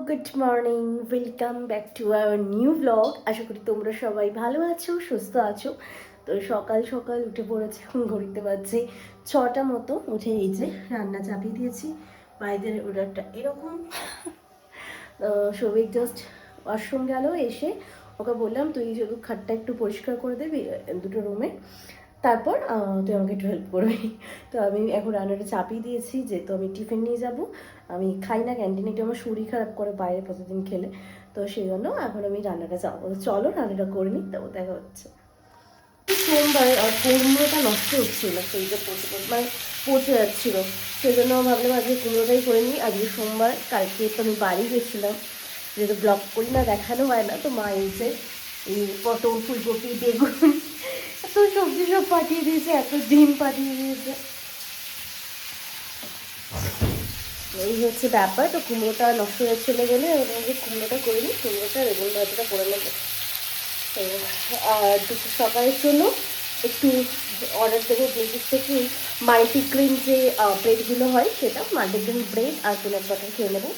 Good morning, welcome back to our new blog. আশা করি তোমরা সবাই ভালো আছো, সুস্থ আছো। তো সকাল সকাল উঠে পড়েছে, ঘড়িতে বাজছে 6টা মতো। উঠে এই যে রান্না চাপিয়ে দিয়েছি। মায়েদের অর্ডারটা এরকম। সবিক জাস্ট ওয়াশরুম গেল, এসে ওকে বললাম তুই শুধু খাটটা একটু পরিষ্কার করে দেবি দুটো রুমে, তারপর তুই আমাকে একটু হেল্প করবি। তো আমি এখন রান্নাটা চাপিয়ে দিয়েছি, যেহেতু আমি টিফিন নিয়ে যাব। আমি খাই না ক্যান্টিনে, একটু আমার শরীর খারাপ করে বাইরে প্রতিদিন খেলে। তো সেই জন্য এখন আমি রান্নাটা যাবো। চলো রান্নাটা করে নিই, তারপর দেখা হচ্ছে। সোমবার কুমড়োটা নষ্ট হচ্ছিল, সেইটা মানে পচে যাচ্ছিল। সেই জন্য ভাবলাম আজকে কুমড়োটাই করে নিই। আজকে সোমবার, কালকে তো আমি বাড়ি গেছিলাম, যেহেতু ব্লগ করি না, দেখানো হয় না। তো মা এসে এই পটল, ফুলকপি, বেগুন, এত সবজি সব পাঠিয়ে দিয়েছে, এত ডিম পাঠিয়ে দিয়েছে। এই হচ্ছে ব্যাপার। তো কুমড়োটা নষ্ট হয়ে চলে গেলে ওদেরকে কুমড়োটা করে নিই, কুমড়োটা বেগুন ভাজিটা করে নেবো। তো আর দুপুর সকালের জন্য একটু অর্ডার দেবো ব্লিঙ্কিট থেকে, মাল্টিগ্রেন যে ব্রেডগুলো হয় সেটা, মাল্টিগ্রেন ব্রেড আর পিনাট বাটার খেয়ে নেবো।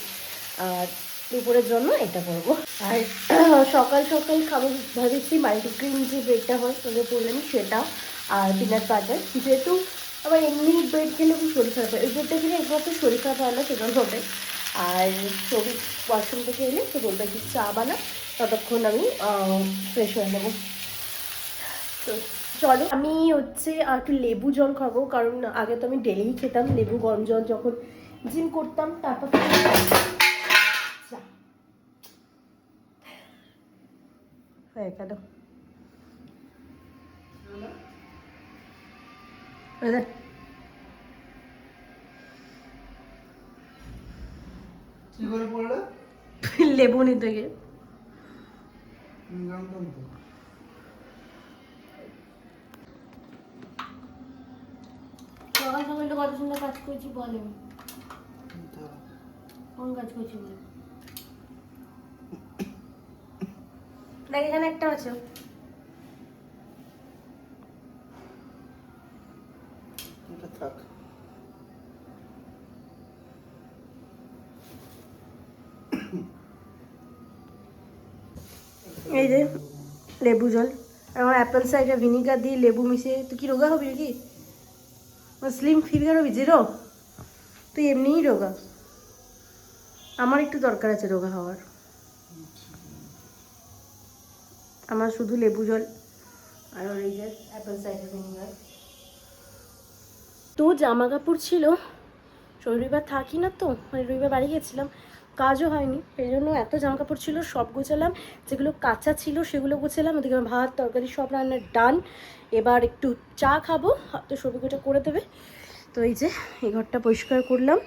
আর দুপুরের জন্য এটা করবো। আর সকাল সকাল খাবো ভেবেছি মাল্টিগ্রেন যে ব্রেডটা হয় তোদের বললাম সেটা, আর পিনাট বাটার। যেহেতু আবার এমনি ব্রেড খেলে খুব শরীর খারাপ হয়, এই ব্রেডটা খেলে একমাত্র শরীর খারাপ হয় না, সেজন্য হবে। আর ছবি ওয়াশরুম থেকে এলে তো বলবে একটু চা বানা, ততক্ষণ আমি ফ্রেশ হয়ে নেবো। তো চলো, আমি হচ্ছে একটু লেবু জল খাবো, কারণ আগে তো আমি ডেলিই খেতাম লেবু গরম জল যখন জিম করতাম। তারপর হয়ে গেল। লেবু নিতে গিয়ে সকাল সকাল তো কত সুন্দর কাজ করেছি বলে, কোন কাজ করছি বলে দেখ, এখানে একটা আছে। থাক। এই যে লেবু জল, আমার অ্যাপেল সাইডার ভিনিগার দিয়ে লেবু মিশিয়ে। তুই কি রোগা হবি নাকি? স্লিম ফিগার হবি? জিরো? তুই এমনিই রোগা, আমার একটু দরকার আছে রোগা হওয়ার। আমার শুধু লেবু জল আর এই যে অ্যাপেল সাইডার ভিনিগার। তো জামা কাপড় ছিল, রবিবার থাকি না তো, মানে রবিবার বাড়ি গেছিলাম, কাজও হয়নি, সেই জন্য এত জামা কাপড় ছিল সব গোছালাম। যেগুলো কাঁচা ছিল সেগুলো গোছালাম। ওদিকে ভাত তরকারি সব রান্নার ডান। এবার একটু চা খাবো, তো সবিকটা করে দেবে। তো এই যে এই ঘরটা পরিষ্কার করলাম।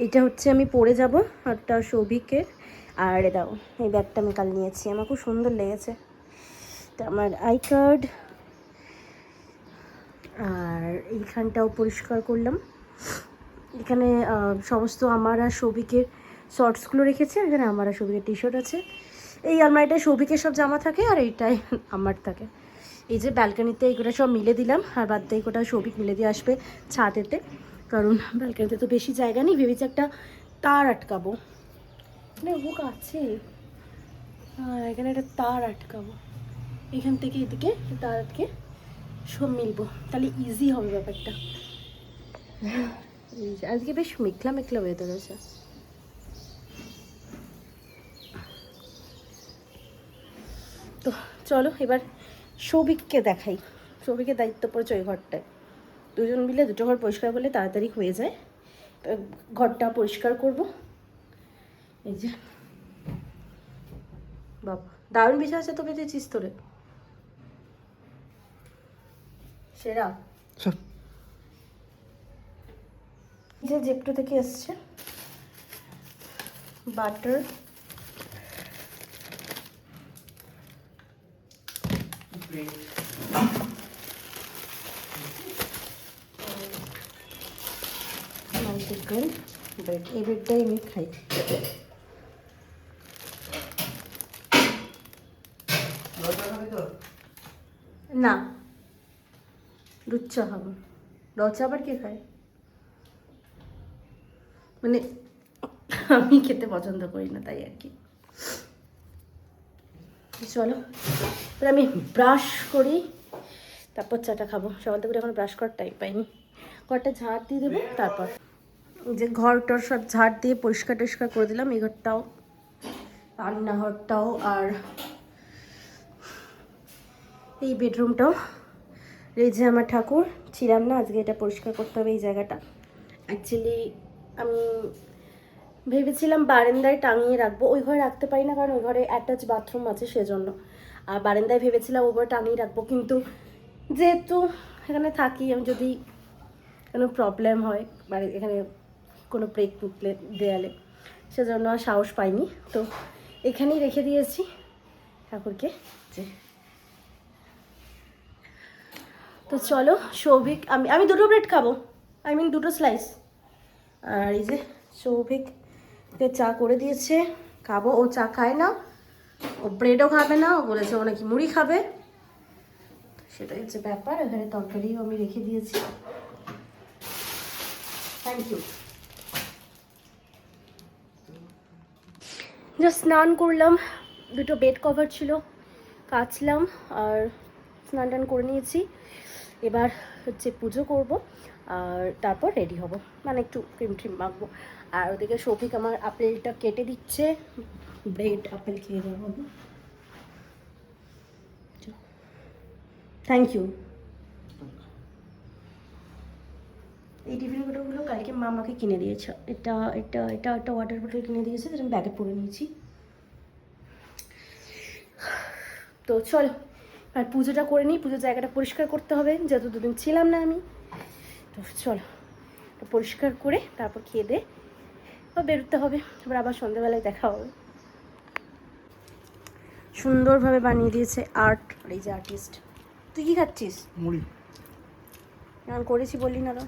এটা হচ্ছে আমি পরে যাব, একটা সৌভিকের। আর দাও, এই ব্যাগটা আমি কাল নিয়েছি, আমার খুব সুন্দর লেগেছে। এটা আমার আই কার্ড। আর এইখানটাও পরিষ্কার করলাম। এখানে সমস্ত আমার আর সৌভিকের শর্টসগুলো রেখেছি, আর এখানে আমার আর সৌভিকের টি শার্ট আছে। এই আলমারিটায় সৌভিকের সব জামা থাকে, আর এইটাই আমার থাকে। এই যে ব্যালকানিতে এইগুলো সব মিলে দিলাম, আর বাদ দিয়ে গোটা সৌভিক মিলে দিয়ে আসবে ছাদেতে, কারণ ব্যালকানিতে তো বেশি জায়গা নেই। ভেবেছি একটা তার আটকাবো, মানে হুক আছে, হ্যাঁ এখানে একটা তার আটকাবো, এখান থেকে এদিকে তার আটকে সব মিলবো, তাহলে ইজি হবে ব্যাপারটা। আজকে বেশ মেঘলা মেঘলা ওয়েদার আছে। তো চলো এবার সৌভিককে দেখাই। সৌভিকের দায়িত্ব পড়েছে ওই ঘরটায়। দুজন মিলে দুটো ঘর পরিষ্কার করলে তাড়াতাড়ি হয়ে যায়। ঘরটা পরিষ্কার করব। এই যে বাবা, দারুণ বিছা আছে তো, পেতেছিস তোরে সেরা। যে জেপটো থেকে এসছে বাটার, মাল্টিগ্রেন ব্রেড। এই ব্রেডটাই আমি খাই। না, দুধ চা খাবো। র চা আবার কে খায়? মানে আমি খেতে পছন্দ করি না, তাই আর কি। চলো এবার আমি ব্রাশ করি, তারপর চাটা খাবো। সকাল থেকে এখন ব্রাশ করার টাইম পাইনি। ঘরটা ঝাড় দিয়ে দেবো, তারপর যে ঘরটার সব ঝাড় দিয়ে পরিষ্কার টরিষ্কার করে দিলাম। এই ঘরটাও, রান্নাঘরটাও, আর এই বেডরুমটাও। এই যে আমার ঠাকুর, ছিলাম না আজকে, এটা পরিষ্কার করতে হবে এই জায়গাটা। অ্যাকচুয়ালি আমি ভেবেছিলাম বারান্দায় টাঙিয়ে রাখবো, ওই ঘরে রাখতে পারি না কারণ ওই ঘরে অ্যাটাচ বাথরুম আছে সেজন্য। আর বারান্দায় ভেবেছিলাম ওই ঘরে টাঙিয়ে রাখবো, কিন্তু যেহেতু এখানে থাকি আমি, যদি কোনো প্রবলেম হয় মানে এখানে কোনো ব্রেক টুকলে দেয়ালে, সেজন্য আর সাহস পাইনি। তো এখানেই রেখে দিয়েছি ঠাকুরকে। যে তো চলো সৌভিক, আমি দুটো ব্রেড খাবো, আই মিন দুটো স্লাইস। আর এই যে সৌভিককে চা করে দিয়েছে, খাবো। ও চা খায় না, ও ব্রেডও খাবে না, ও বলেছে ও নাকি মুড়ি খাবে। সেটাই হচ্ছে ব্যাপার। এখানে তরকারিও আমি রেখে দিয়েছি। Thank you. জাস্ট স্নান করলাম, দুটো বেড কভার ছিল কাচলাম, আর স্নান টান করে নিয়েছি। এবার হচ্ছে পুজো করব, আর তারপর রেডি হব, মানে একটু ক্রিম ট্রিম মাখবো। আর ওদিকে সৌভিক আমার আপেলটা কেটে দিচ্ছে, ব্রেড আপেল খেয়ে যাবো। Thank you. এই টিফিন গুলো কালকে মা আমাকে কিনে দিয়েছে। এটা এটা এটা একটা ওয়াটার বোতল কিনে দিয়েছে, যেটা আমি ব্যাগে পরে নিয়েছি। তো চলো আর পুজোটা করে নিই, পুজোর জায়গাটা পরিষ্কার করতে হবে, যেহেতু দুদিন ছিলাম না আমি। তো চলো পরিষ্কার করে তারপর খেয়ে দে বেরোতে হবে, তারপর আবার সন্ধ্যেবেলায় দেখা হবে। সুন্দরভাবে বানিয়ে দিয়েছে আর্ট, আর এই যে আর্টিস্ট। তুই কি খাচ্ছিস? মুড়ি। এখন করেছি বললি না তো।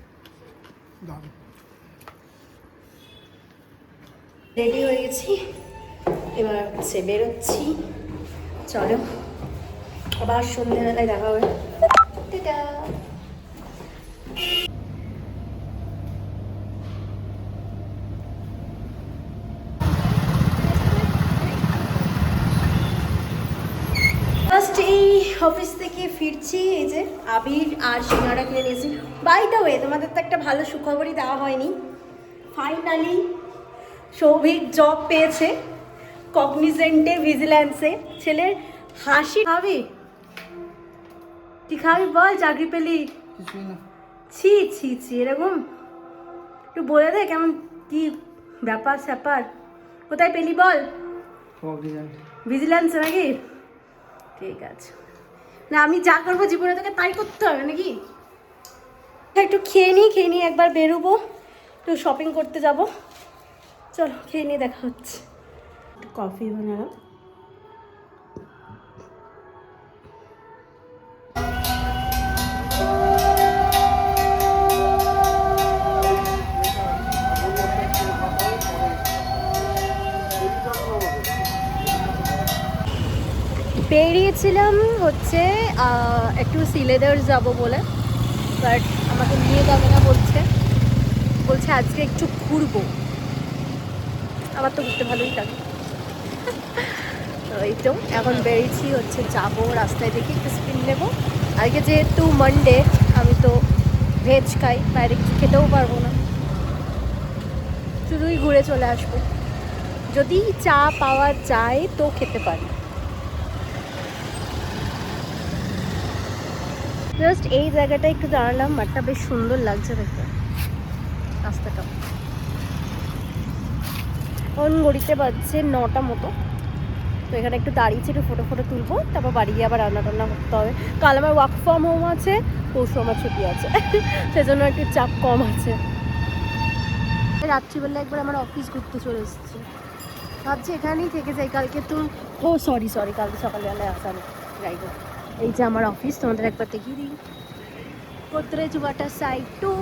রেডি হয়ে গেছি, এবার হচ্ছে বেরোচ্ছি। চলো আবার সন্ধ্যেবেলায় দেখা হবে। টাটা। ফার্স্ট এই অফিস থেকে ফিরছি, এই যে আবির আর সিঙ্গারা কিনে নিয়েছি। বাই দ্য ওয়ে, তোমাদের তো একটা ভালো সুখবরই দেওয়া হয়নি। ফাইনালি সৌভিক জব পেয়েছে কগনিজেন্টে, ভিজিল্যান্সে। ছেলের হাসি। খাবি? তুই খাবি বল, চাকরি পেলি? ছি ছি ছি, এরকম একটু বলে দে কেমন কি ব্যাপার স্যাপার। কোথায় পেলি বল? ভিজিল্যান্স নাকি? ঠিক আছে, না আমি যা করবো জীবনে তোকে তাই করতে হবে নাকি? একটু খেয়ে নিই একবার বেরোবো, একটু শপিং করতে যাব। চলো খেয়ে নিয়ে দেখা হচ্ছে। একটু কফি বানালাম। বেরিয়েছিলাম হচ্ছে একটু সিলেদার যাব বলে, বাট আমাকে নিয়ে যাবে না বলছে আজকে একটু ঘুরবো। আমার তো ঘুরতে ভালোই লাগে। তো এই তো এখন বেরিয়েছি হচ্ছে, যাবো রাস্তায় দেখি একটু স্পিন নেবো। আজকে যেহেতু মানডে, আমি তো ভেজ খাই, বাইরে কিছু খেতেও পারবো না, শুধুই ঘুরে চলে আসবো। যদি চা পাওয়া যায় তো খেতে পারি। জাস্ট এই জায়গাটা একটু দাঁড়ালাম, মাঠটা বেশ সুন্দর লাগছে দেখতে, রাস্তাটা। এখন ঘড়িতে বাজছে 9টা মতো। তো এখানে একটু দাঁড়িয়েছি, একটু ফটো তুলবো, তারপর বাড়ি গিয়ে আবার রান্না টান্না করতে হবে। কাল আমার ওয়ার্ক ফ্রম হোম আছে, পরশু আমার ছুটি আছে, সেজন্য একটু চাপ কম আছে। রাত্রিবেলা একবার আমার অফিস ঘুরতে চলে এসেছি, ভাবছি এখানেই থেকে যাই। কালকে তো সরি কালকে সকালবেলায় আসার যাই হোক। এই যে আমার অফিস, তোমাদের একবার দেখিয়ে দিই। গোদরেজ ওয়াটার সাইড 2,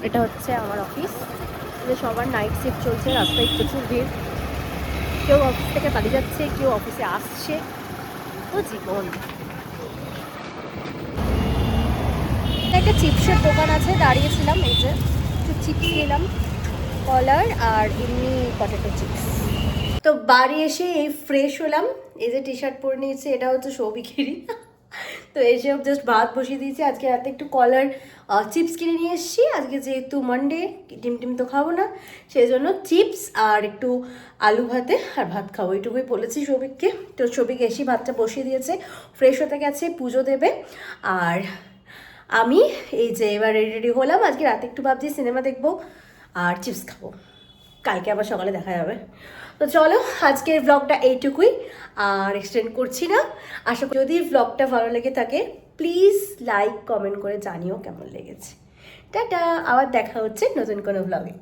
এটা হচ্ছে আমার অফিস। সবার নাইট শিফট চলছে, রাস্তায় প্রচুর ভিড়। কেউ অফিস থেকে বাড়ি যাচ্ছে, কেউ অফিসে আসছে, তো জীবন। একটা চিপসের দোকান আছে, দাঁড়িয়েছিলাম, এই যে একটু চিপস নিলাম। কলার আর এমনি পটেটো চিপস। তো বাড়ি এসে এই ফ্রেশ হলাম, এই যে টি শার্ট পরে নিয়েছি এটা হচ্ছে সৌভিকেরই। তো এসে জাস্ট ভাত বসিয়ে দিয়েছি। আজকে রাতে একটু কলার চিপস কিনে নিয়ে এসেছি, আজকে যেহেতু মানডে ডিম টিম তো খাবো না, সেই জন্য চিপস আর একটু আলু ভাতে আর ভাত খাবো, এইটুকুই বলেছি সৌভিককে। তো সৌভিক এসে ভাতটা বসিয়ে দিয়েছে, ফ্রেশ হতে গেছে, পুজো দেবে। আর আমি এই যে এবার রেডি হলাম, আজকে রাতে একটু ভাবছি সিনেমা দেখবো আর চিপস খাবো, কালকে আবার সকালে দেখা যাবে। তো চলো আজকের ব্লগটা এইটুকুই, আর এক্সটেন্ড করছি না। আশা করি যদি ব্লগটা ভালো লেগে থাকে প্লিজ লাইক কমেন্ট করে জানিও কেমন লেগেছে। টাটা, আবার দেখা হচ্ছে নতুন কোনো ব্লগে।